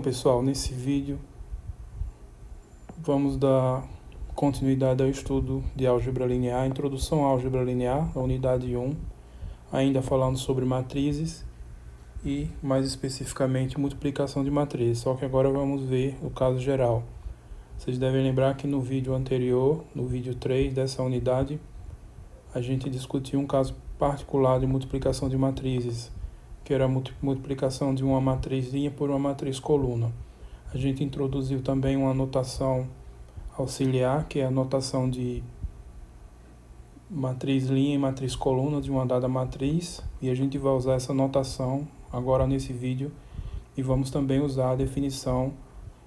Pessoal, nesse vídeo vamos dar continuidade ao estudo de álgebra linear, introdução à álgebra linear, a unidade 1, ainda falando sobre matrizes e mais especificamente multiplicação de matrizes, só que agora vamos ver o caso geral. Vocês devem lembrar que no vídeo anterior, no vídeo 3 dessa unidade, a gente discutiu um caso particular de multiplicação de matrizes, que era a multiplicação de uma matriz linha por uma matriz coluna. A gente introduziu também uma notação auxiliar, que é a notação de matriz linha e matriz coluna de uma dada matriz, e a gente vai usar essa notação agora nesse vídeo, e vamos também usar a definição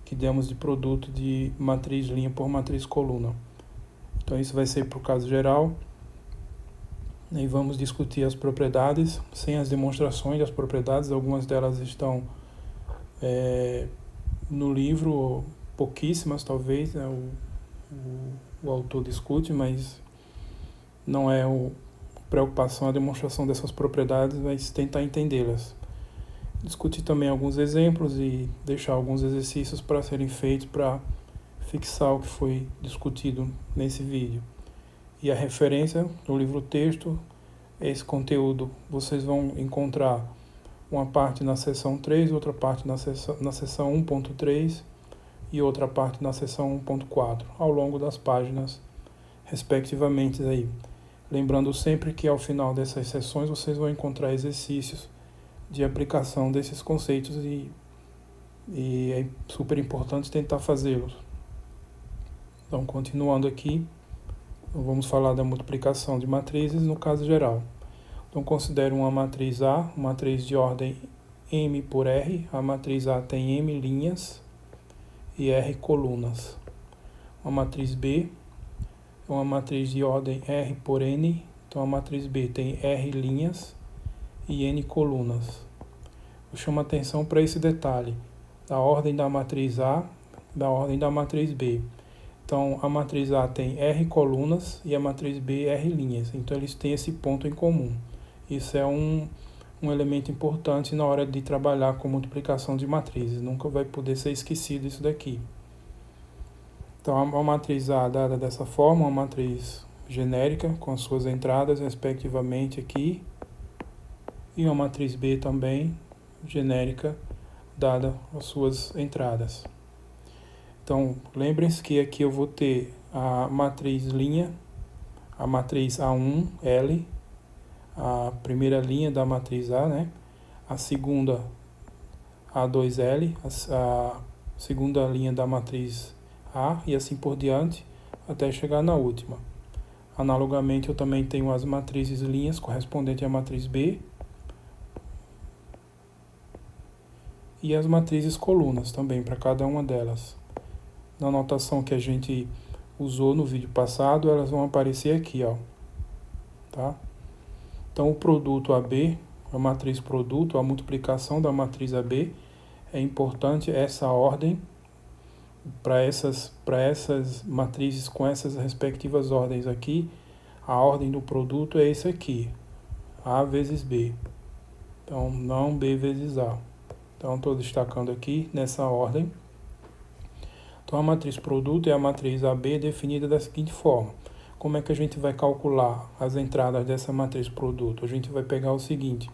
que demos de produto de matriz linha por matriz coluna. Então isso vai ser para o caso geral, e vamos discutir as propriedades, sem as demonstrações das propriedades. Algumas delas estão no livro, pouquíssimas talvez, né? O autor discute, mas não é preocupação a demonstração dessas propriedades, mas tentar entendê-las. Discutir também alguns exemplos e deixar alguns exercícios para serem feitos para fixar o que foi discutido nesse vídeo. E a referência do livro-texto, esse conteúdo vocês vão encontrar uma parte na seção 3, outra parte na seção 1.3 e outra parte na seção 1.4, ao longo das páginas, respectivamente aí. Lembrando sempre que ao final dessas sessões vocês vão encontrar exercícios de aplicação desses conceitos e é super importante tentar fazê-los. Então, continuando aqui, vamos falar da multiplicação de matrizes no caso geral. Então, considere uma matriz A, uma matriz de ordem M por R. A matriz A tem M linhas e R colunas. Uma matriz B é uma matriz de ordem R por N. Então, a matriz B tem R linhas e N colunas. Eu chamo a atenção para esse detalhe, da ordem da matriz A, da ordem da matriz B. Então, a matriz A tem R colunas e a matriz B R linhas. Então, eles têm esse ponto em comum. Isso é um elemento importante na hora de trabalhar com multiplicação de matrizes. Nunca vai poder ser esquecido isso daqui. Então, a matriz A dada dessa forma, uma matriz genérica, com as suas entradas, respectivamente, aqui. E uma matriz B também, genérica, dada as suas entradas. Então, lembrem-se que aqui eu vou ter a matriz linha, a matriz A1L, a primeira linha da matriz A, né? A segunda A2L, a segunda linha da matriz A, e assim por diante, até chegar na última. Analogamente, eu também tenho as matrizes linhas correspondentes à matriz B, e as matrizes colunas também, para cada uma delas. Na notação que a gente usou no vídeo passado, elas vão aparecer aqui, ó. Tá? Então, o produto AB, a matriz produto, a multiplicação da matriz AB, é importante essa ordem para essas matrizes com essas respectivas ordens aqui. A ordem do produto é esse aqui, A vezes B. Então, não B vezes A. Então, estou destacando aqui nessa ordem. Então, a matriz produto é a matriz AB definida da seguinte forma. Como é que a gente vai calcular as entradas dessa matriz produto? A gente vai pegar o seguinte.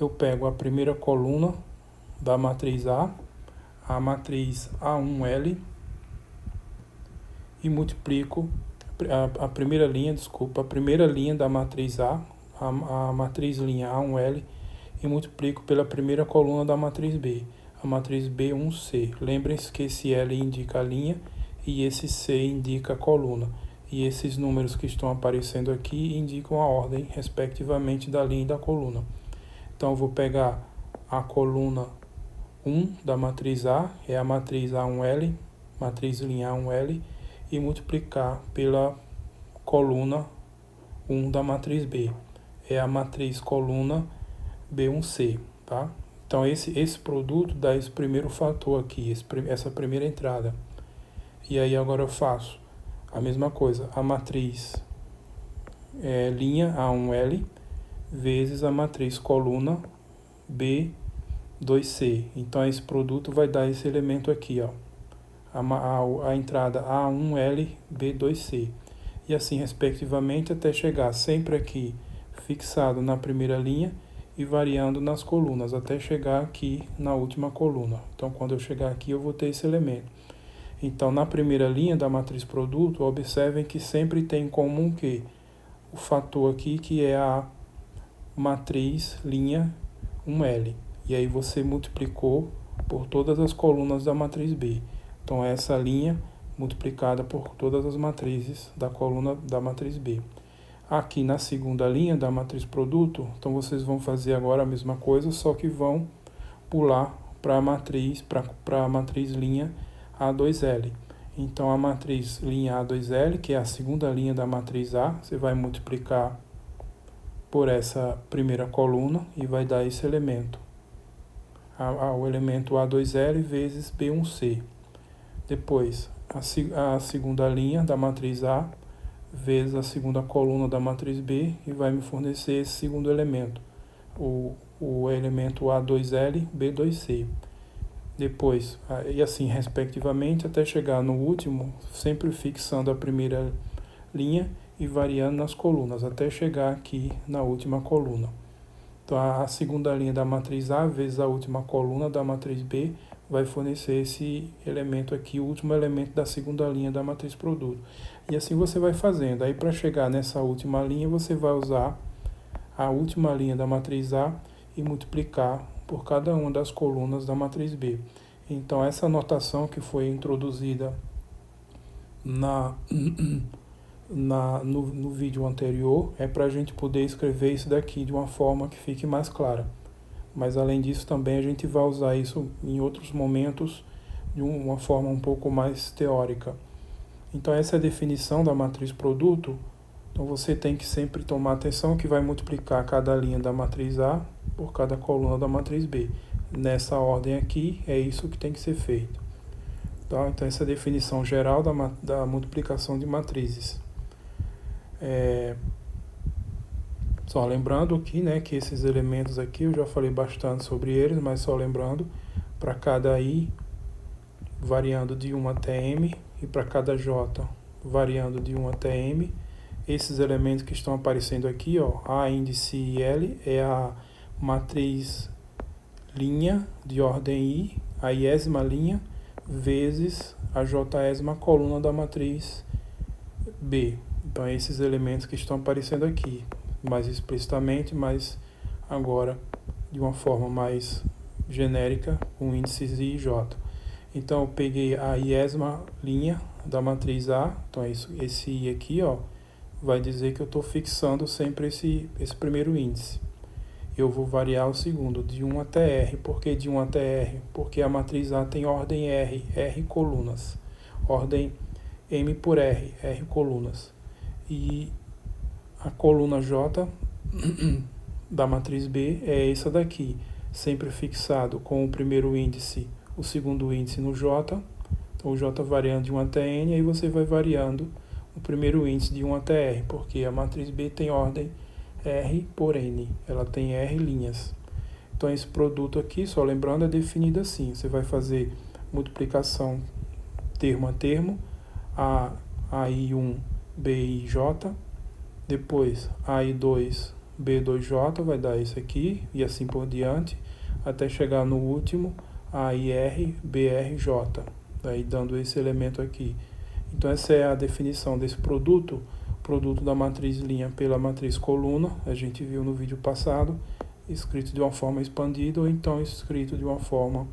Eu pego a primeira coluna da matriz a matriz A1L, e multiplico a primeira linha da matriz a matriz linha A1L, e multiplico pela primeira coluna da matriz B, a matriz B1C. Lembrem-se que esse L indica a linha e esse C indica a coluna. E esses números que estão aparecendo aqui indicam a ordem, respectivamente, da linha e da coluna. Então, eu vou pegar a coluna 1 da matriz A, é a matriz A1L, matriz linha A1L, e multiplicar pela coluna 1 da matriz B, é a matriz coluna B1C, tá? Então, esse produto dá esse primeiro fator aqui, essa primeira entrada. E aí, agora eu faço a mesma coisa, a matriz linha A1L vezes a matriz coluna B 2C. Então esse produto vai dar esse elemento aqui, ó, a entrada A1L B2C. E assim respectivamente até chegar sempre aqui fixado na primeira linha e variando nas colunas, até chegar aqui na última coluna. Então quando eu chegar aqui eu vou ter esse elemento. Então na primeira linha da matriz produto, observem que sempre tem em comum que o fator aqui que é a matriz linha 1L. E aí você multiplicou por todas as colunas da matriz B. Então essa linha multiplicada por todas as matrizes da coluna da matriz B. Aqui na segunda linha da matriz produto, então vocês vão fazer agora a mesma coisa, só que vão pular para a matriz linha A2L. Então a matriz linha A2L, que é a segunda linha da matriz A, você vai multiplicar por essa primeira coluna e vai dar esse elemento. O elemento A2L vezes B1C. Depois, a segunda linha da matriz A vezes a segunda coluna da matriz B e vai me fornecer esse segundo elemento, o elemento A2L, B2C. Depois, e assim respectivamente, até chegar no último, sempre fixando a primeira linha e variando nas colunas, até chegar aqui na última coluna. Então, a segunda linha da matriz A vezes a última coluna da matriz B vai fornecer esse elemento aqui, o último elemento da segunda linha da matriz produto. E assim você vai fazendo. Aí, para chegar nessa última linha, você vai usar a última linha da matriz A e multiplicar por cada uma das colunas da matriz B. Então, essa notação que foi introduzida no vídeo anterior é para a gente poder escrever isso daqui de uma forma que fique mais clara. Mas além disso também a gente vai usar isso em outros momentos de uma forma um pouco mais teórica. Então essa é a definição da matriz produto. Então você tem que sempre tomar atenção que vai multiplicar cada linha da matriz A por cada coluna da matriz B. Nessa ordem aqui é isso que tem que ser feito. Tá? Então essa é a definição geral da multiplicação de matrizes. Só lembrando aqui, né, que esses elementos aqui eu já falei bastante sobre eles, mas só lembrando, para cada I variando de 1 até M e para cada J variando de 1 até M, esses elementos que estão aparecendo aqui, ó, A, índice e L, é a matriz linha de ordem I, a iésima linha, vezes a jésima coluna da matriz B. Então, esses elementos que estão aparecendo aqui, mais explicitamente, mas agora de uma forma mais genérica, com índices I e J. Então, eu peguei a iésima linha da matriz A, então é isso, esse I aqui, ó, vai dizer que eu estou fixando sempre esse primeiro índice. Eu vou variar o segundo, de 1 até R. Por que de 1 até R? Porque a matriz A tem ordem R colunas. Ordem M por R colunas. E a coluna J da matriz B é essa daqui, sempre fixado com o primeiro índice, o segundo índice no J, então o J variando de 1 até N, aí você vai variando o primeiro índice de 1 até R, porque a matriz B tem ordem R por N, ela tem R linhas. Então esse produto aqui, só lembrando, é definido assim, você vai fazer multiplicação termo a termo, AI1, BIJ, depois AI2, B2J, vai dar isso aqui, e assim por diante, até chegar no último, AIR, BRJ, daí dando esse elemento aqui. Então essa é a definição desse produto da matriz linha pela matriz coluna, a gente viu no vídeo passado, escrito de uma forma expandida ou então escrito de uma forma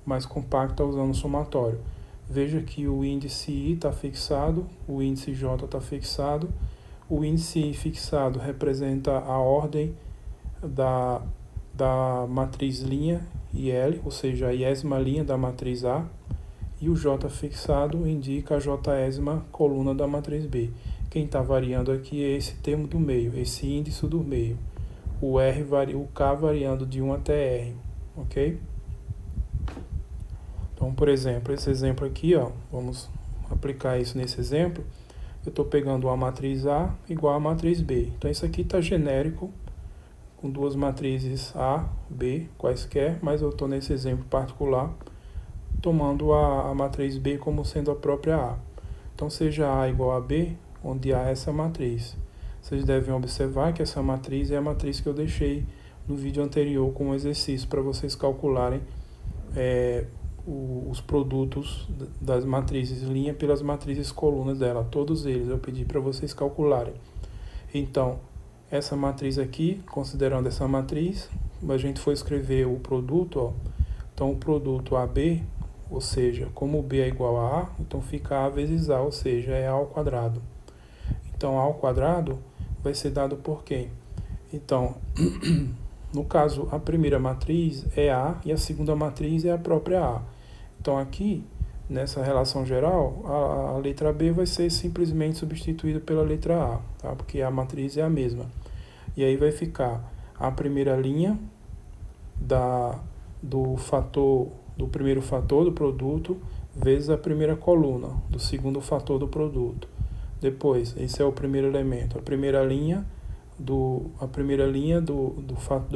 mais compacta usando o somatório. Veja que o índice I está fixado, o índice J está fixado. O índice I fixado representa a ordem da matriz linha IL, ou seja, a iésima linha da matriz A. E o J fixado indica a jésima coluna da matriz B. Quem está variando aqui é esse termo do meio, esse índice do meio. O K variando de 1 até R, ok? Então, por exemplo, esse exemplo aqui, ó, vamos aplicar isso nesse exemplo. Eu estou pegando uma matriz A igual a matriz B. Então, isso aqui está genérico, com duas matrizes A, B, quaisquer, mas eu estou nesse exemplo particular, tomando a matriz B como sendo a própria A. Então, seja A igual a B, onde A é essa matriz. Vocês devem observar que essa matriz é a matriz que eu deixei no vídeo anterior como exercício para vocês calcularem os produtos das matrizes linha pelas matrizes colunas dela. Todos eles eu pedi para vocês calcularem. Então, essa matriz aqui, considerando essa matriz, a gente for escrever o produto, ó, então o produto AB, ou seja, como B é igual a A, então fica A vezes A, ou seja, é A ao quadrado. Então, A ao quadrado vai ser dado por quem? Então, no caso, a primeira matriz é A e a segunda matriz é a própria A. Então, aqui, nessa relação geral, a letra B vai ser simplesmente substituída pela letra A, tá? Porque a matriz é a mesma. E aí vai ficar a primeira linha do primeiro fator do produto vezes a primeira coluna do segundo fator do produto. Depois, esse é o primeiro elemento, a primeira linha do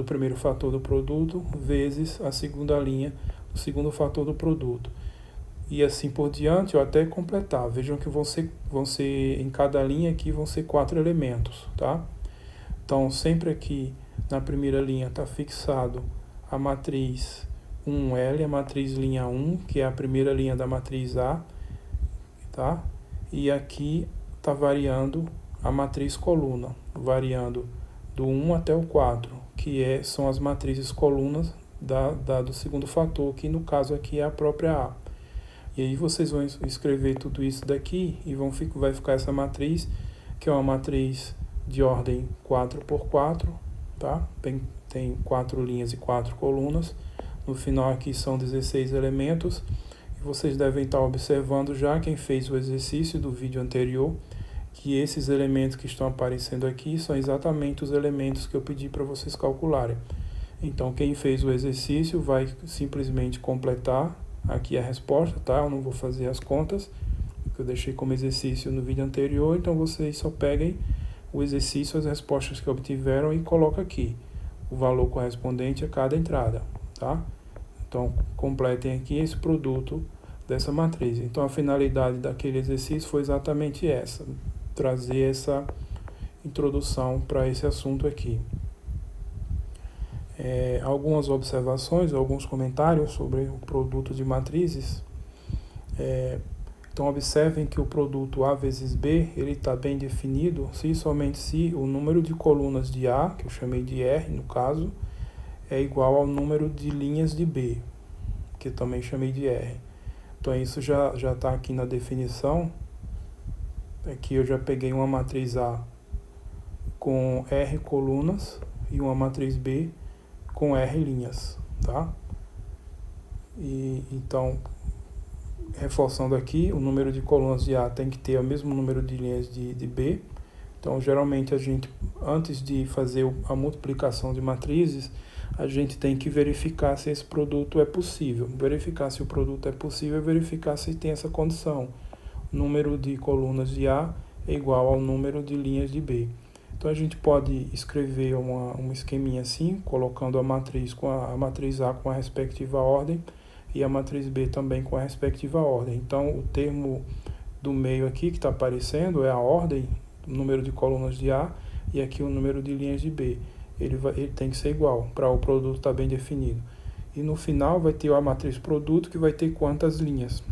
primeiro fator do produto vezes a segunda linha do segundo fator do produto. E assim por diante, ou até completar. Vejam que vão ser em cada linha aqui vão ser 4 elementos, tá? Então, sempre aqui na primeira linha está fixado a matriz 1L, a matriz linha 1, que é a primeira linha da matriz A, tá? E aqui está variando a matriz coluna, variando do 1 até o 4, que são as matrizes colunas do segundo fator, que no caso aqui é a própria A. E aí vocês vão escrever tudo isso daqui e vai ficar essa matriz, que é uma matriz de ordem 4x4, tá? Tem 4 linhas e 4 colunas. No final aqui são 16 elementos. E vocês devem estar observando já, quem fez o exercício do vídeo anterior, que esses elementos que estão aparecendo aqui são exatamente os elementos que eu pedi para vocês calcularem. Então, quem fez o exercício vai simplesmente completar aqui a resposta, tá? Eu não vou fazer as contas, que eu deixei como exercício no vídeo anterior, então vocês só peguem o exercício, as respostas que obtiveram e colocam aqui o valor correspondente a cada entrada, tá? Então, completem aqui esse produto dessa matriz. Então, a finalidade daquele exercício foi exatamente essa, trazer essa introdução para esse assunto aqui. Algumas observações, alguns comentários sobre o produto de matrizes. Então, observem que o produto A vezes B, ele está bem definido se e somente se o número de colunas de A, que eu chamei de R no caso, é igual ao número de linhas de B, que eu também chamei de R. Então, isso já está aqui na definição. Aqui eu já peguei uma matriz A com R colunas e uma matriz B com R linhas, tá? Então, reforçando aqui, o número de colunas de A tem que ter o mesmo número de linhas de B. Então, geralmente, a gente, antes de fazer a multiplicação de matrizes, a gente tem que verificar se esse produto é possível. Verificar se o produto é possível é verificar se tem essa condição. O número de colunas de A é igual ao número de linhas de B. Então, a gente pode escrever um esqueminha assim, colocando a matriz A com a respectiva ordem e a matriz B também com a respectiva ordem. Então, o termo do meio aqui que está aparecendo é a ordem, o número de colunas de A, e aqui o número de linhas de B. Ele tem que ser igual para o produto estar bem definido. E no final vai ter a matriz produto, que vai ter quantas linhas?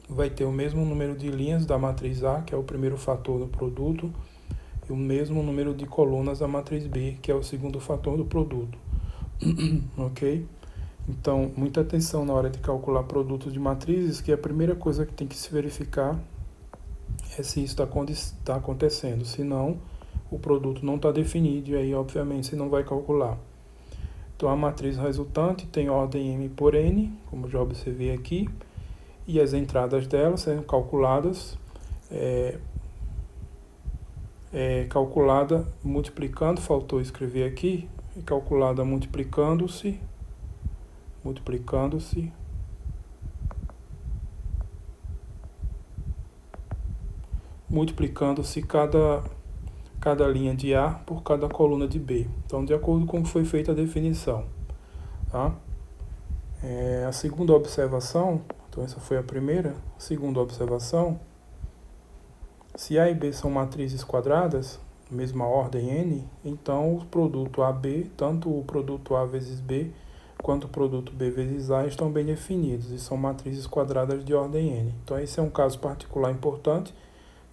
Vai ter o mesmo número de linhas da matriz A, que é o primeiro fator do produto, e o mesmo número de colunas da matriz B, que é o segundo fator do produto. Ok? Então, muita atenção na hora de calcular produtos de matrizes, que a primeira coisa que tem que se verificar é se isso está acontecendo. Se não, o produto não está definido e aí, obviamente, você não vai calcular. Então, a matriz resultante tem ordem M por N, como já observei aqui, e as entradas dela sendo calculadas, calculada multiplicando, faltou escrever aqui, calculada multiplicando-se cada linha de A por cada coluna de B. Então, de acordo com o que foi feita a definição. Tá? A segunda observação, então essa foi a primeira. Segunda observação, se A e B são matrizes quadradas, mesma ordem N, então o produto AB, tanto o produto A vezes B, quanto o produto B vezes A estão bem definidos e são matrizes quadradas de ordem N. Então esse é um caso particular importante,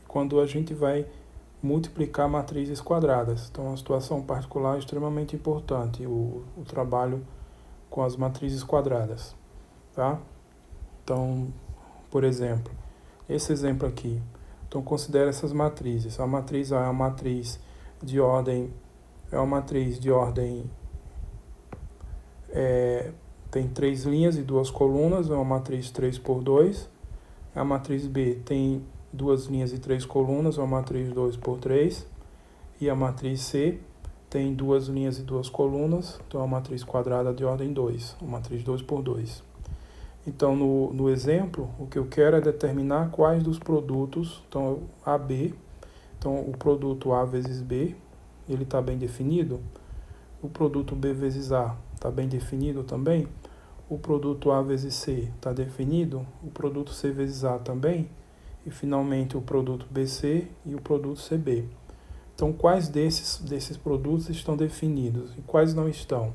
quando a gente vai multiplicar matrizes quadradas. Então é uma situação particular extremamente importante, o trabalho com as matrizes quadradas. Tá? Então, por exemplo, esse exemplo aqui. Então, considere essas matrizes. A matriz A é uma matriz de ordem, tem 3 linhas e 2 colunas, é uma matriz 3x2. A matriz B tem 2 linhas e 3 colunas, é uma matriz 2x3. E a matriz C tem 2 linhas e 2 colunas, então é uma matriz quadrada de ordem 2, uma matriz 2x2. Então, no exemplo, o que eu quero é determinar quais dos produtos, então, AB, então o produto A vezes B, ele está bem definido. O produto B vezes A está bem definido também. O produto A vezes C está definido. O produto C vezes A também. E, finalmente, o produto BC e o produto CB. Então, quais desses produtos estão definidos e quais não estão?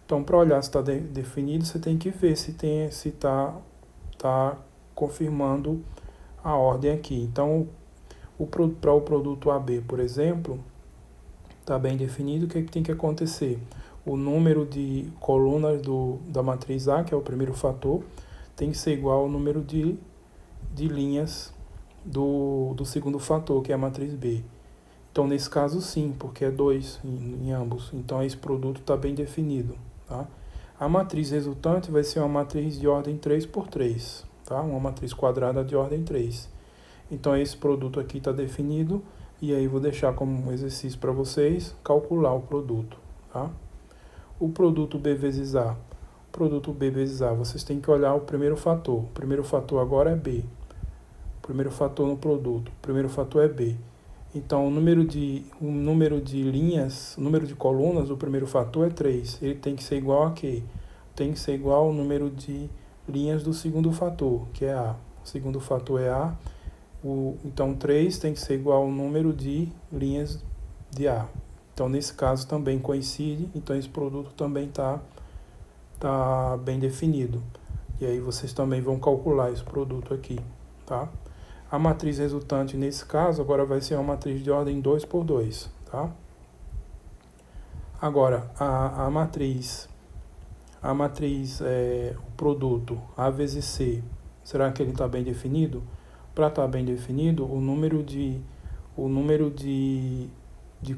Então, para olhar se está definido, você tem que ver se está confirmando a ordem aqui. Então, para o produto AB, por exemplo, está bem definido. O que tem que acontecer? O número de colunas da matriz A, que é o primeiro fator, tem que ser igual ao número de linhas do segundo fator, que é a matriz B. Então, nesse caso, sim, porque é 2 em ambos. Então, esse produto está bem definido. Tá? A matriz resultante vai ser uma matriz de ordem 3x3, tá? Uma matriz quadrada de ordem 3. Então, esse produto aqui está definido, e aí vou deixar como um exercício para vocês calcular o produto. Tá? O produto B vezes A. O produto B vezes A, vocês têm que olhar o primeiro fator. O primeiro fator agora é B. O primeiro fator no produto. O primeiro fator é B. Então, o número de linhas, o número de colunas do primeiro fator é 3. Ele tem que ser igual a quê? Tem que ser igual ao número de linhas do segundo fator, que é A. O segundo fator é A. Então, 3 tem que ser igual ao número de linhas de A. Então, nesse caso, também coincide. Então, esse produto também tá bem definido. E aí, vocês também vão calcular esse produto aqui, tá? A matriz resultante, nesse caso, agora vai ser uma matriz de ordem 2x2, tá? Agora, a matriz, o produto A vezes C, será que ele está bem definido? Para estar bem definido, o número de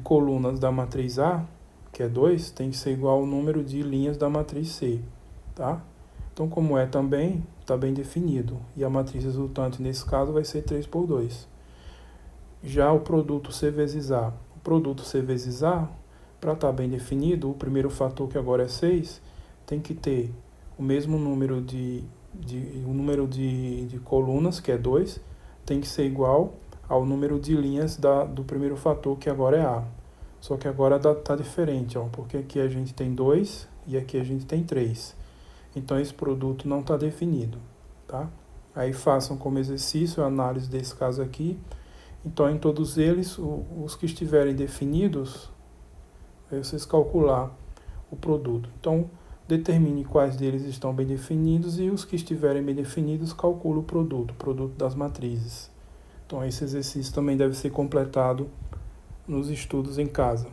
colunas da matriz A, que é 2, tem que ser igual ao número de linhas da matriz C, tá? Então, como é também, está bem definido. E a matriz resultante, nesse caso, vai ser 3x2. Já o produto C vezes A. O produto C vezes A, para estar bem definido, o primeiro fator, que agora é 6, tem que ter o mesmo número de colunas, que é 2, tem que ser igual ao número de linhas do primeiro fator, que agora é A. Só que agora está diferente, ó, porque aqui a gente tem 2 e aqui a gente tem 3. Então, esse produto não está definido, tá? Aí façam como exercício a análise desse caso aqui. Então, em todos eles, os que estiverem definidos, aí vocês calcular o produto. Então, determine quais deles estão bem definidos e os que estiverem bem definidos, calcule o produto das matrizes. Então, esse exercício também deve ser completado nos estudos em casa.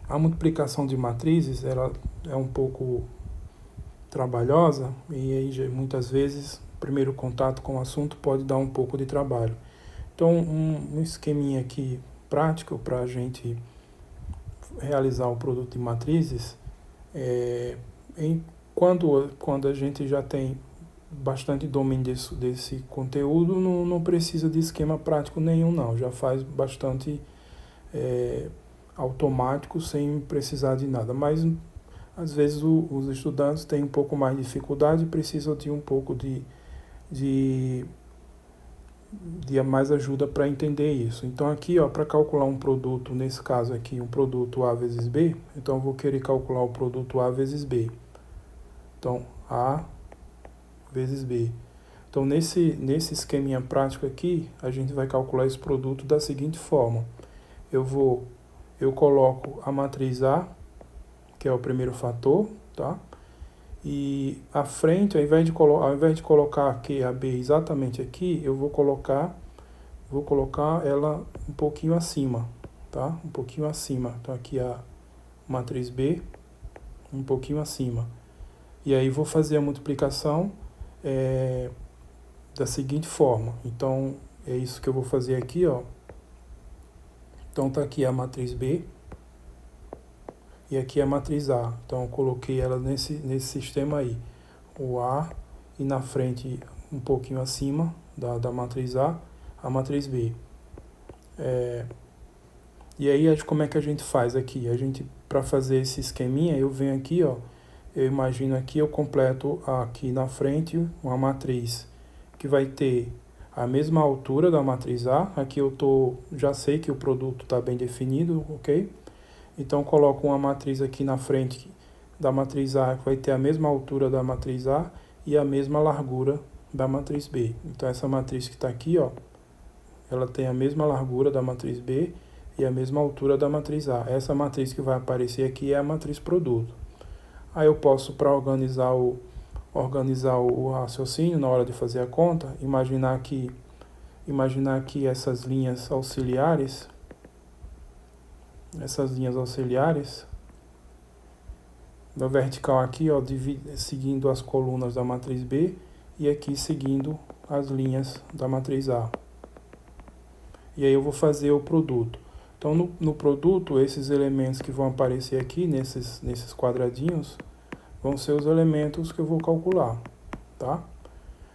A multiplicação de matrizes, ela é um pouco trabalhosa e aí muitas vezes o primeiro contato com o assunto pode dar um pouco de trabalho. Então, um esqueminha aqui prático para a gente realizar o produto de matrizes, quando a gente já tem bastante domínio desse conteúdo, não precisa de esquema prático nenhum, não. Já faz bastante automático, sem precisar de nada. Mas, às vezes, os estudantes têm um pouco mais de dificuldade e precisam de um pouco de de mais ajuda para entender isso. Então aqui, ó, para calcular um produto, nesse caso aqui, um produto A vezes B, então eu vou querer calcular o produto A vezes B. Então, A vezes B. Então, nesse esqueminha prático aqui, a gente vai calcular esse produto da seguinte forma. Eu coloco a matriz A, que é o primeiro fator, tá? E à frente, ao invés de colocar aqui a B exatamente aqui, eu vou colocar ela um pouquinho acima, tá? Um pouquinho acima. Então aqui a matriz B, um pouquinho acima. E aí vou fazer a multiplicação da seguinte forma. Então é isso que eu vou fazer aqui, ó. Então tá aqui a matriz B e aqui a matriz A. Então eu coloquei ela nesse sistema aí. O A e na frente um pouquinho acima da matriz A matriz B. E aí como é que a gente faz aqui? A gente, para fazer esse esqueminha, eu venho aqui, ó, eu imagino aqui, eu completo aqui na frente uma matriz que vai ter a mesma altura da matriz A. Aqui eu já sei que o produto está bem definido, ok? Então coloco uma matriz aqui na frente da matriz A que vai ter a mesma altura da matriz A e a mesma largura da matriz B. Então essa matriz que está aqui, ó, ela tem a mesma largura da matriz B e a mesma altura da matriz A. Essa matriz que vai aparecer aqui é a matriz produto. Aí eu posso, para organizar o raciocínio na hora de fazer a conta, imaginar que essas linhas auxiliares, da vertical aqui, ó, seguindo as colunas da matriz B e aqui seguindo as linhas da matriz A. E aí eu vou fazer o produto. Então no produto, esses elementos que vão aparecer aqui nesses quadradinhos vão ser os elementos que eu vou calcular, tá?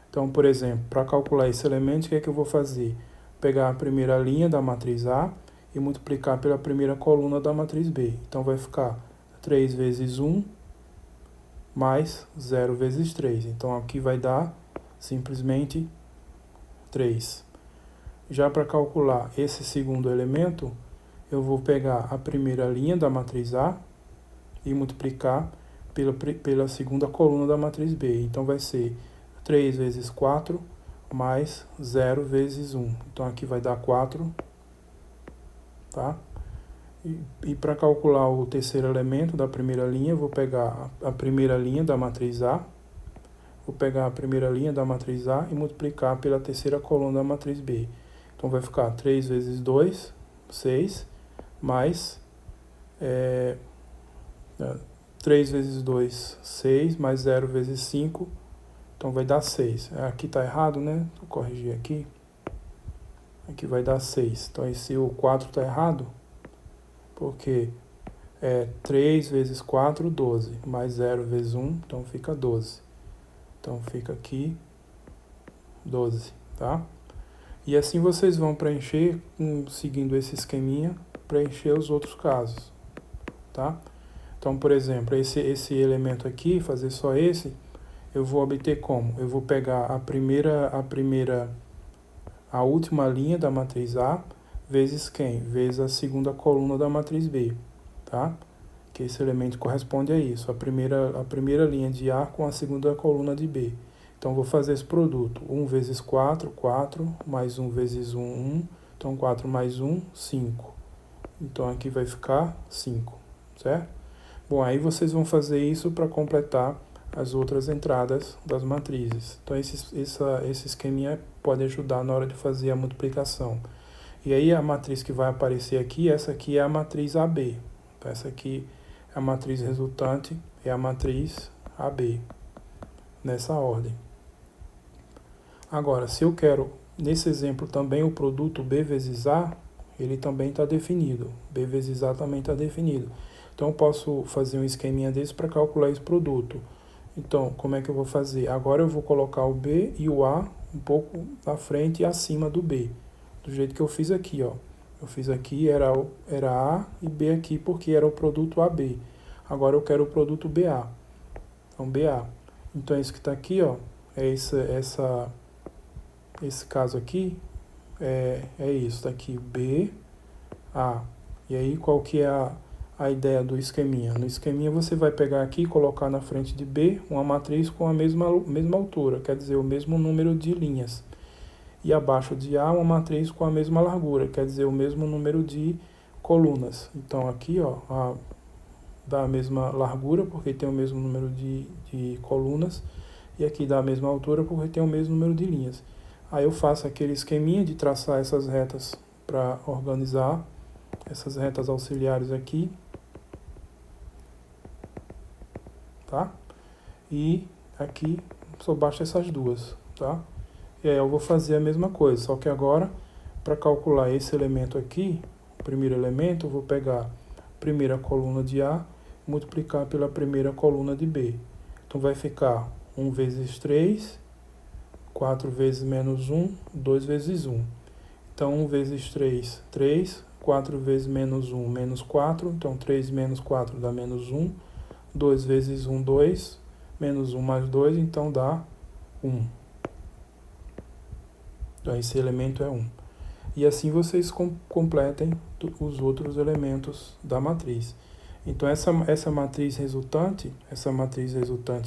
Então, por exemplo, para calcular esse elemento, o que é que eu vou fazer? Pegar a primeira linha da matriz A e multiplicar pela primeira coluna da matriz B. Então vai ficar 3 vezes 1 mais 0 vezes 3. Então aqui vai dar simplesmente 3. Já para calcular esse segundo elemento, eu vou pegar a primeira linha da matriz A e multiplicar pela segunda coluna da matriz B. Então vai ser 3 vezes 4 mais 0 vezes 1. Então aqui vai dar 4, tá? E para calcular o terceiro elemento da primeira linha, eu vou pegar a primeira linha da matriz A, e multiplicar pela terceira coluna da matriz B. Então vai ficar 3 vezes 2, 6, mais 3 vezes 2, 6, mais 0 vezes 5, então vai dar 6. Aqui está errado, né? Vou corrigir aqui. Aqui vai dar 6. Então esse o 4 está errado, porque 3 vezes 4, 12, mais 0 vezes 1, então fica 12. Então fica aqui 12, tá? E assim vocês vão preencher, seguindo esse esqueminha, preencher os outros casos, tá? Então, por exemplo, esse elemento aqui, fazer só esse, eu vou obter como? Eu vou pegar a última linha da matriz A, vezes quem? Vezes a segunda coluna da matriz B, tá? Que esse elemento corresponde a isso, a primeira linha de A com a segunda coluna de B. Então, vou fazer esse produto. 1 vezes 4, 4, mais 1 vezes 1, 1. Então, 4 mais 1, 5. Então, aqui vai ficar 5, certo? Bom, aí vocês vão fazer isso para completar as outras entradas das matrizes. Então, esse esqueminha pode ajudar na hora de fazer a multiplicação. E aí, a matriz que vai aparecer aqui, essa aqui é a matriz AB. Então, essa aqui é a matriz resultante, é a matriz AB, nessa ordem. Agora, se eu quero, nesse exemplo também, o produto B vezes A, ele também está definido. B vezes A também está definido. Então, eu posso fazer um esqueminha desse para calcular esse produto. Então, como é que eu vou fazer? Agora eu vou colocar o B e o A um pouco à frente e acima do B. Do jeito que eu fiz aqui, ó. Eu fiz aqui, era A e B aqui, porque era o produto AB. Agora eu quero o produto BA. Então, BA. Então, esse que está aqui, ó, é esse caso aqui, é isso, tá aqui, B, A. E aí, qual que é a ideia do esqueminha? No esqueminha, você vai pegar aqui e colocar na frente de B uma matriz com a mesma altura, quer dizer, o mesmo número de linhas. E abaixo de A, uma matriz com a mesma largura, quer dizer, o mesmo número de colunas. Então, aqui, ó, dá a mesma largura, porque tem o mesmo número de colunas, e aqui dá a mesma altura, porque tem o mesmo número de linhas. Aí eu faço aquele esqueminha de traçar essas retas para organizar essas retas auxiliares aqui, tá? E aqui só basta essas duas, tá? E aí eu vou fazer a mesma coisa, só que agora, para calcular esse elemento aqui, o primeiro elemento, eu vou pegar a primeira coluna de A, multiplicar pela primeira coluna de B. Então vai ficar 1 vezes 3, 4 vezes menos 1, 2 vezes 1. Então 1 vezes 3, 3, 4 vezes menos 1, menos 4. Então 3 menos 4 dá menos 1. 2 vezes 1, 2. Menos 1 mais 2, então dá 1. Então esse elemento é 1. E assim vocês completem os outros elementos da matriz. Então essa matriz resultante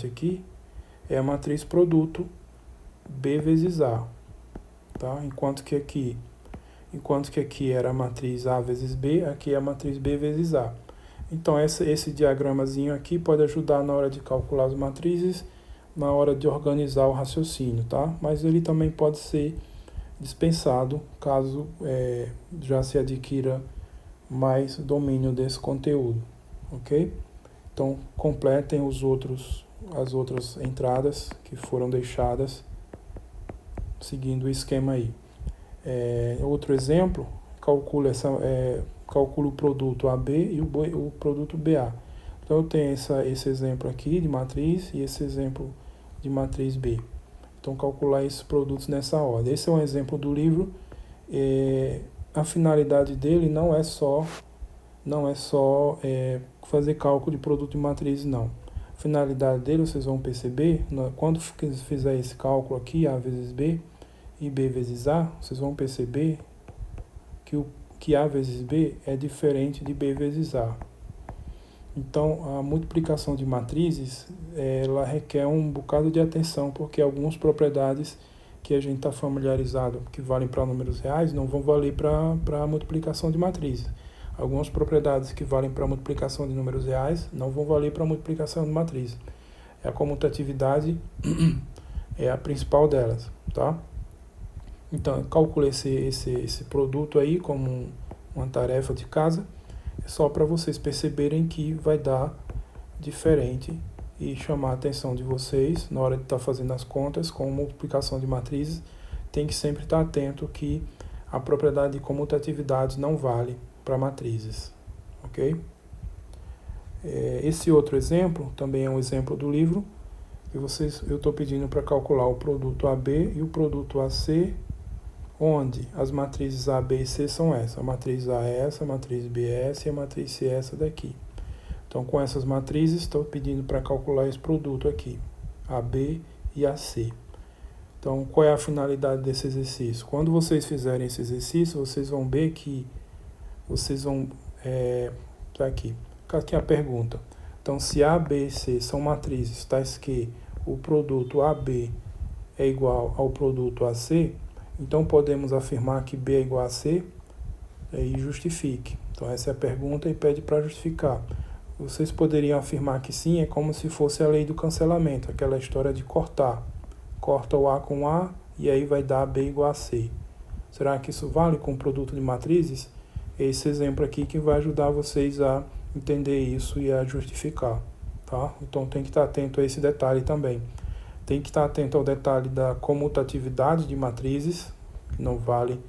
aqui, é a matriz produto B vezes A. Tá? Enquanto que aqui era a matriz A vezes B, aqui é a matriz B vezes A. Então esse diagramazinho aqui pode ajudar na hora de calcular as matrizes, na hora de organizar o raciocínio, tá? Mas ele também pode ser dispensado caso já se adquira mais domínio desse conteúdo, ok? Então completem as outras entradas que foram deixadas seguindo o esquema aí. Outro exemplo, calcula o produto AB e o produto BA. Então eu tenho esse exemplo aqui de matriz e esse exemplo de matriz B. Então calcular esses produtos nessa ordem. Esse é um exemplo do livro. A finalidade dele não é só fazer cálculo de produto e matriz, não. A finalidade dele, vocês vão perceber, quando fizer esse cálculo aqui, A vezes B e B vezes A, vocês vão perceber que A vezes B é diferente de B vezes A. Então, a multiplicação de matrizes, ela requer um bocado de atenção, porque algumas propriedades que a gente está familiarizado, que valem para números reais, não vão valer para a multiplicação de matrizes. Algumas propriedades que valem para a multiplicação de números reais não vão valer para a multiplicação de matrizes. A comutatividade é a principal delas, tá? Então, calcule esse produto aí como uma tarefa de casa, só para vocês perceberem que vai dar diferente e chamar a atenção de vocês na hora de estar fazendo as contas com multiplicação de matrizes. Tem que sempre estar atento que a propriedade de comutatividade não vale para matrizes, ok? Esse outro exemplo também é um exemplo do livro, que eu estou pedindo para calcular o produto AB e o produto AC, onde as matrizes A, B e C são essas. A matriz A é essa, a matriz B é essa e a matriz C é essa daqui. Então, com essas matrizes, estou pedindo para calcular esse produto aqui, AB e AC. Então, qual é a finalidade desse exercício? Quando vocês fizerem esse exercício, vocês vão ver que tá aqui é a pergunta. Então, se A, B e C são matrizes tais que o produto AB é igual ao produto AC, então podemos afirmar que B é igual a C e justifique. Então, essa é a pergunta e pede para justificar. Vocês poderiam afirmar que sim, é como se fosse a lei do cancelamento, aquela história de cortar. Corta o A com A e aí vai dar B igual a C. Será que isso vale com o produto de matrizes? Esse exemplo aqui que vai ajudar vocês a entender isso e a justificar, tá? Então tem que estar atento a esse detalhe também. Tem que estar atento ao detalhe da comutatividade de matrizes, que não vale,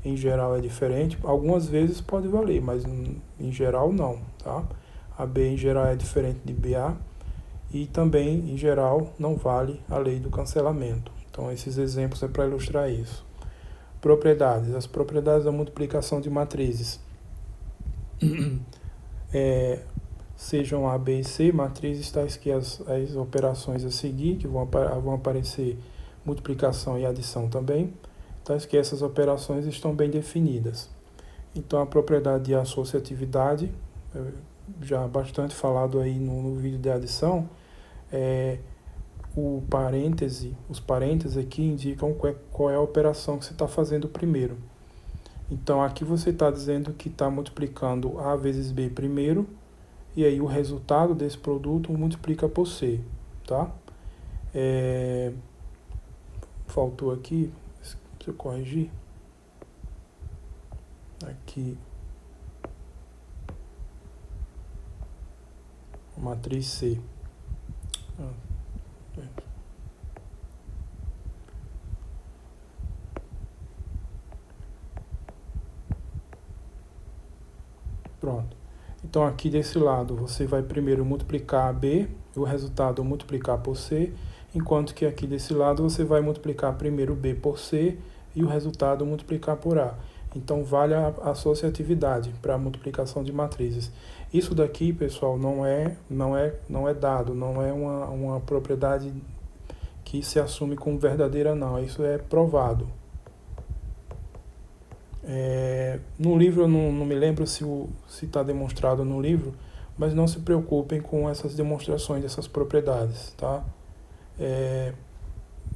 em geral é diferente. Algumas vezes pode valer, mas em geral não, tá? A B em geral é diferente de BA e também, em geral, não vale a lei do cancelamento. Então esses exemplos é para ilustrar isso. Propriedades. As propriedades da multiplicação de matrizes. Sejam A, B e C, matrizes tais que as operações a seguir, que vão aparecer multiplicação e adição também. tá? Que essas operações estão bem definidas. Então, a propriedade de associatividade, já bastante falado aí no vídeo de adição, os parênteses aqui indicam qual é a operação que você está fazendo primeiro. Então, aqui você está dizendo que está multiplicando A vezes B primeiro, e aí o resultado desse produto multiplica por C, tá? Faltou aqui, deixa eu corrigir. Aqui, matriz C. Pronto. Então aqui desse lado você vai primeiro multiplicar B, e o resultado multiplicar por C, enquanto que aqui desse lado você vai multiplicar primeiro B por C e o resultado multiplicar por A. Então vale a associatividade para a multiplicação de matrizes. Isso daqui, pessoal, não é dado, não é uma propriedade que se assume como verdadeira, não. Isso é provado. No livro eu não me lembro se está demonstrado no livro, mas não se preocupem com essas demonstrações dessas propriedades, tá?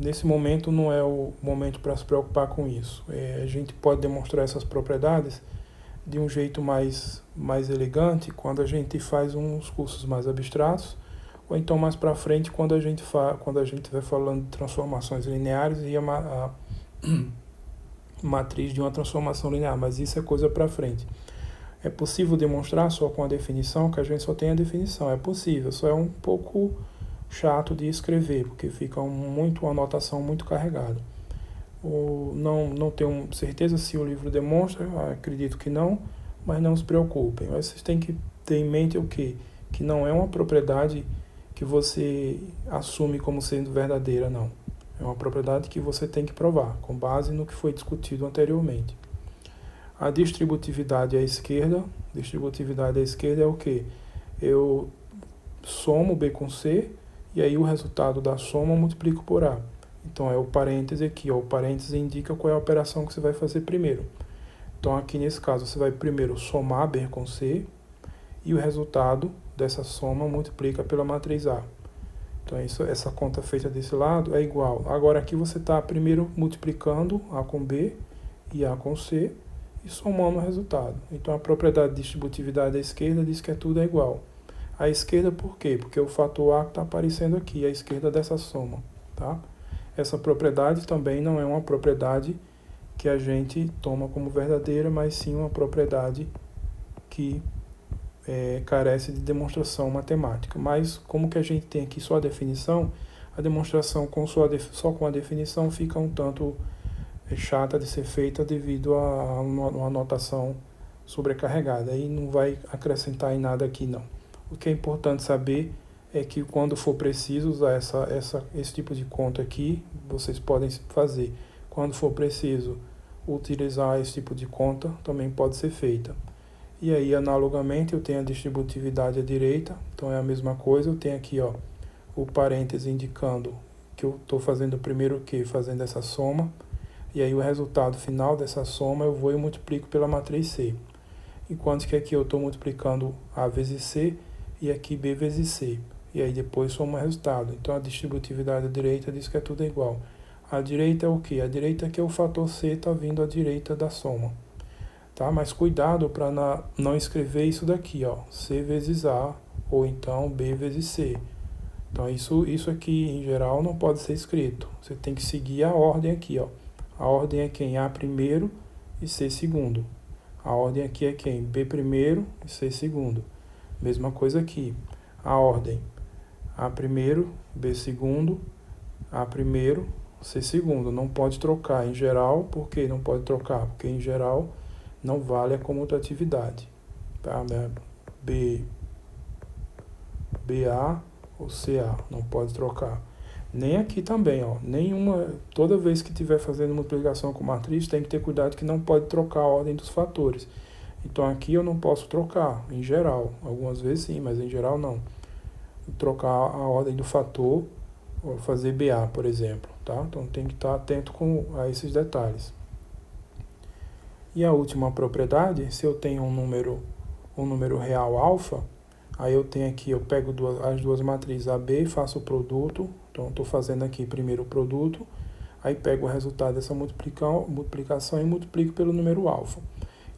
Nesse momento não é o momento para se preocupar com isso. A gente pode demonstrar essas propriedades de um jeito mais elegante quando a gente faz uns cursos mais abstratos, ou então mais para frente quando a gente estiver falando de transformações lineares e a matriz de uma transformação linear, mas isso é coisa para frente. É possível demonstrar só com a definição, que a gente só tem a definição, é possível, só é um pouco chato de escrever, porque fica uma anotação muito carregada. Não tenho certeza se o livro demonstra, acredito que não, mas não se preocupem. Mas vocês têm que ter em mente o quê? Que não é uma propriedade que você assume como sendo verdadeira, não. É uma propriedade que você tem que provar, com base no que foi discutido anteriormente. A distributividade à esquerda. Distributividade à esquerda é o quê? Eu somo B com C, e aí o resultado da soma eu multiplico por A. Então é o parêntese aqui, ó. O parêntese indica qual é a operação que você vai fazer primeiro. Então aqui nesse caso você vai primeiro somar B com C, e o resultado dessa soma multiplica pela matriz A. Então essa conta feita desse lado é igual. Agora aqui você está primeiro multiplicando A com B e A com C e somando o resultado. Então a propriedade de distributividade à esquerda diz que tudo é igual. À esquerda por quê? Porque o fator A está aparecendo aqui, à esquerda dessa soma. Tá? Essa propriedade também não é uma propriedade que a gente toma como verdadeira, mas sim uma propriedade que carece de demonstração matemática. Mas como que a gente tem aqui só a definição, a demonstração só com a definição fica um tanto chata de ser feita devido a uma notação sobrecarregada. Aí não vai acrescentar em nada aqui não. O que é importante saber é que quando for preciso usar esse tipo de conta aqui, vocês podem fazer. Quando for preciso utilizar esse tipo de conta, também pode ser feita. E aí, analogamente, eu tenho a distributividade à direita, então é a mesma coisa. Eu tenho aqui o parêntese indicando que eu estou fazendo primeiro o quê? Fazendo essa soma. E aí o resultado final dessa soma eu vou e multiplico pela matriz C. Enquanto que aqui eu estou multiplicando A vezes C e aqui B vezes C. E aí depois soma o resultado. Então a distributividade à direita diz que tudo é igual. A direita é o quê? A direita é que o fator C está vindo à direita da soma. Tá? Mas cuidado para não escrever isso daqui, ó, C vezes A, ou então B vezes C. Então isso aqui em geral não pode ser escrito. Você tem que seguir a ordem aqui, ó. A ordem é quem? A primeiro e C segundo. A ordem aqui é quem? B primeiro e C segundo. Mesma coisa aqui. A ordem: A primeiro, B segundo, A primeiro, C segundo. Não pode trocar em geral. Por que não pode trocar? Porque em geral não vale a comutatividade, tá? BA ou CA, não pode trocar. Nem aqui também, ó, toda vez que estiver fazendo multiplicação com matriz, tem que ter cuidado que não pode trocar a ordem dos fatores. Então aqui eu não posso trocar, em geral, algumas vezes sim, mas em geral não. Trocar a ordem do fator, ou fazer BA, por exemplo, tá? Então tem que estar atento a esses detalhes. E a última propriedade, se eu tenho um número real alfa, aí eu tenho aqui, eu pego as duas matrizes AB, faço o produto, então estou fazendo aqui primeiro o produto, aí pego o resultado dessa multiplicação e multiplico pelo número alfa.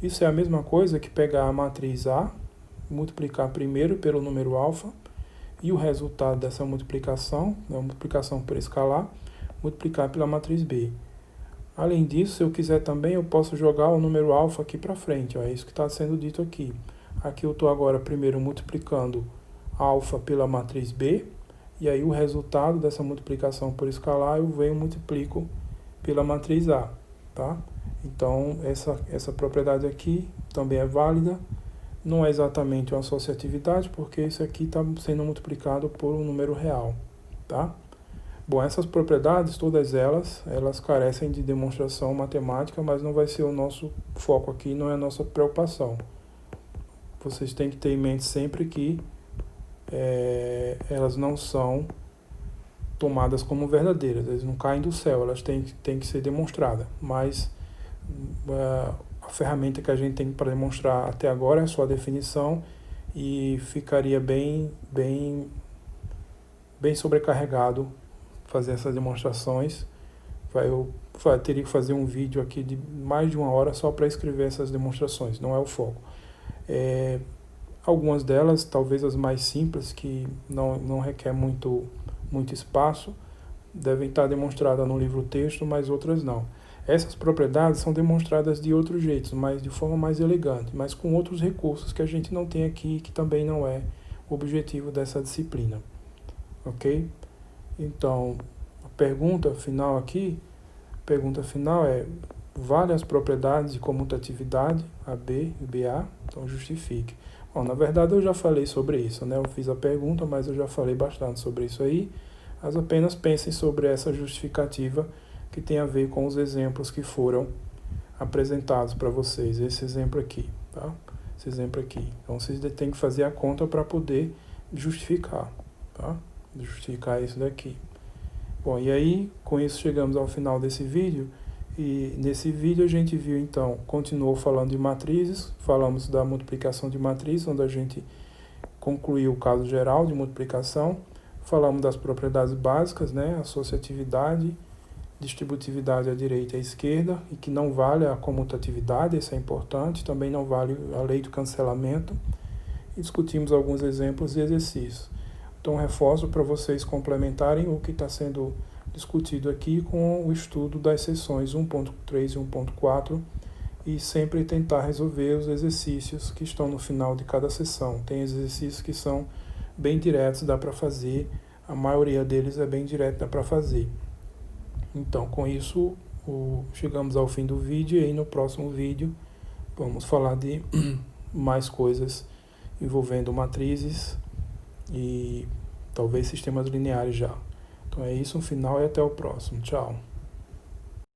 Isso é a mesma coisa que pegar a matriz A, multiplicar primeiro pelo número alfa, e o resultado dessa multiplicação, a multiplicação por escalar, multiplicar pela matriz B. Além disso, se eu quiser também, eu posso jogar o número alfa aqui para frente, ó, é isso que está sendo dito aqui. Aqui eu estou agora primeiro multiplicando alfa pela matriz B, e aí o resultado dessa multiplicação por escalar eu venho e multiplico pela matriz A, tá? Então, essa propriedade aqui também é válida. Não é exatamente uma associatividade, porque isso aqui está sendo multiplicado por um número real, tá? Bom, essas propriedades, todas elas carecem de demonstração matemática, mas não vai ser o nosso foco aqui, não é a nossa preocupação. Vocês têm que ter em mente sempre que elas não são tomadas como verdadeiras, elas não caem do céu, elas têm que ser demonstradas, mas a ferramenta que a gente tem para demonstrar até agora é a sua definição e ficaria bem sobrecarregado fazer essas demonstrações. Eu teria que fazer um vídeo aqui de mais de 1 hora só para escrever essas demonstrações, não é o foco. Algumas delas, talvez as mais simples, que não requer muito espaço, devem estar demonstradas no livro-texto, mas outras não. Essas propriedades são demonstradas de outros jeitos, mas de forma mais elegante, mas com outros recursos que a gente não tem aqui, que também não é o objetivo dessa disciplina. Ok? Então, a pergunta final aqui, vale as propriedades de comutatividade AB e BA? Então, justifique. Bom, na verdade, eu já falei sobre isso, né? Eu fiz a pergunta, mas eu já falei bastante sobre isso aí. Mas apenas pensem sobre essa justificativa que tem a ver com os exemplos que foram apresentados para vocês. Esse exemplo aqui, tá? Esse exemplo aqui. Então, vocês têm que fazer a conta para poder justificar, tá? Justificar isso daqui. Bom, e aí, com isso chegamos ao final desse vídeo. E nesse vídeo a gente viu, então, continuou falando de matrizes, falamos da multiplicação de matrizes, onde a gente concluiu o caso geral de multiplicação, falamos das propriedades básicas, né, associatividade, distributividade à direita e à esquerda, e que não vale a comutatividade, isso é importante, também não vale a lei do cancelamento, e discutimos alguns exemplos e exercícios. Então, reforço para vocês complementarem o que está sendo discutido aqui com o estudo das seções 1.3 e 1.4 e sempre tentar resolver os exercícios que estão no final de cada sessão. Tem exercícios que são bem diretos, dá para fazer, a maioria deles é bem direto, dá para fazer. Então, com isso, chegamos ao fim do vídeo e aí no próximo vídeo vamos falar de mais coisas envolvendo matrizes e talvez sistemas lineares já. Então é isso, um final e até o próximo. Tchau.